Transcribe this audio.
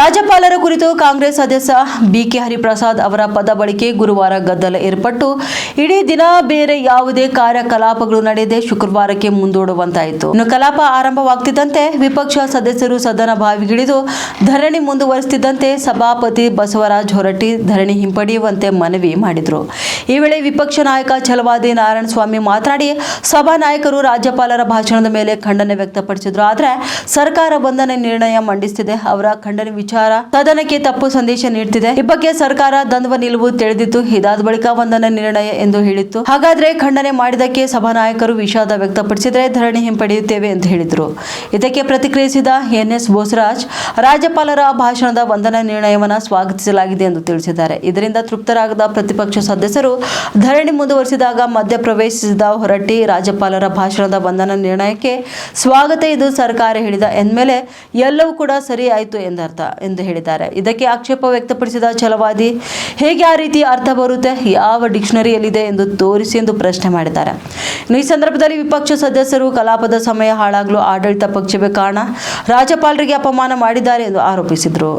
ರಾಜ್ಯಪಾಲರ ಕುರಿತು ಕಾಂಗ್ರೆಸ್ ಸದಸ್ಯ ಬಿಕೆ ಹರಿಪ್ರಸಾದ್ ಅವರ ಪದ ಬಳಕೆ ಗುರುವಾರ ಗದ್ದಲ ಏರ್ಪಟ್ಟು ಇಡೀ ದಿನ ಬೇರೆ ಯಾವುದೇ ಕಾರ್ಯಕಲಾಪಗಳು ನಡೆಯದೆ ಶುಕ್ರವಾರಕ್ಕೆ ಮುಂದೂಡುವಂತಾಯಿತು. ಇನ್ನು ಕಲಾಪ ಆರಂಭವಾಗುತ್ತಿದ್ದಂತೆ ವಿಪಕ್ಷ ಸದಸ್ಯರು ಸದನ ಬಾವಿಗಿಳಿದು ಧರಣಿ ಮುಂದುವರಿಸುತ್ತಿದ್ದಂತೆ ಸಭಾಪತಿ ಬಸವರಾಜ ಹೊರಟ್ಟಿ ಧರಣಿ ಹಿಂಪಡೆಯುವಂತೆ ಮನವಿ ಮಾಡಿದರು. ಈ ವೇಳೆ ವಿಪಕ್ಷ ನಾಯಕ ಛಲವಾದಿ ನಾರಾಯಣಸ್ವಾಮಿ ಮಾತನಾಡಿ ಸಭಾನಾಯಕರು ರಾಜ್ಯಪಾಲರ ಭಾಷಣದ ಮೇಲೆ ಖಂಡನೆ ವ್ಯಕ್ತಪಡಿಸಿದರು. ಆದರೆ ಸರ್ಕಾರ ಬಂಧನ ನಿರ್ಣಯ ಮಂಡಿಸುತ್ತಿದೆ. ಅವರ ಖಂಡನೆ ವಿಚಾರ ಸದನಕ್ಕೆ ತಪ್ಪು ಸಂದೇಶ ನೀಡುತ್ತಿದೆ. ಈ ಬಗ್ಗೆ ಸರ್ಕಾರ ದ್ವಂದ್ವ ನಿಲುವು ತಿಳಿದಿತ್ತು. ಇದಾದ ಬಳಿಕ ಬಂಧನ ನಿರ್ಣಯ ಎಂದು ಹೇಳಿತ್ತು. ಹಾಗಾದ್ರೆ ಖಂಡನೆ ಮಾಡಿದಕ್ಕೆ ಸಭಾನಾಯಕರು ವಿಷಾದ ವ್ಯಕ್ತಪಡಿಸಿದರೆ ಧರಣಿ ಹಿಂಪಡೆಯುತ್ತೇವೆ ಎಂದು ಹೇಳಿದರು. ಇದಕ್ಕೆ ಪ್ರತಿಕ್ರಿಯಿಸಿದ ಎನ್ಎಸ್ ಬೋಸರಾಜ್ ರಾಜ್ಯಪಾಲರ ಭಾಷಣದ ಬಂಧನ ನಿರ್ಣಯವನ್ನು ಸ್ವಾಗತಿಸಲಾಗಿದೆ ಎಂದು ತಿಳಿಸಿದ್ದಾರೆ. ಇದರಿಂದ ತೃಪ್ತರಾಗದ ಪ್ರತಿಪಕ್ಷ ಸದಸ್ಯರು ಧರಣಿ ಮುಂದುವರಿಸಿದಾಗ ಮಧ್ಯಪ್ರವೇಶಿಸಿದ ಹೊರಟ್ಟಿ ರಾಜ್ಯಪಾಲರ ಭಾಷಣದ ಬಂಧನ ನಿರ್ಣಯಕ್ಕೆ ಸ್ವಾಗತ ಇದು ಸರ್ಕಾರ ಹೇಳಿದ ಎಂದ್ಮೇಲೆ ಎಲ್ಲವೂ ಕೂಡ ಸರಿ ಆಯಿತು ಎಂದರ್ಥ ಎಂದು ಹೇಳಿದ್ದಾರೆ. ಇದಕ್ಕೆ ಆಕ್ಷೇಪ ವ್ಯಕ್ತಪಡಿಸಿದ ಛಲವಾದಿ ಹೇಗೆ ಆ ರೀತಿ ಅರ್ಥ ಬರುತ್ತೆ, ಯಾವ ಡಿಕ್ಷನರಿಯಲ್ಲಿದೆ ಎಂದು ತೋರಿಸಿ ಎಂದು ಪ್ರಶ್ನೆ ಮಾಡಿದ್ದಾರೆ. ಈ ಸಂದರ್ಭದಲ್ಲಿ ವಿಪಕ್ಷ ಸದಸ್ಯರು ಕಲಾಪದ ಸಮಯ ಹಾಳಾಗಲು ಆಡಳಿತ ಪಕ್ಷವೇ ಕಾರಣ, ರಾಜ್ಯಪಾಲರಿಗೆ ಅಪಮಾನ ಮಾಡಿದ್ದಾರೆ ಎಂದು ಆರೋಪಿಸಿದರು.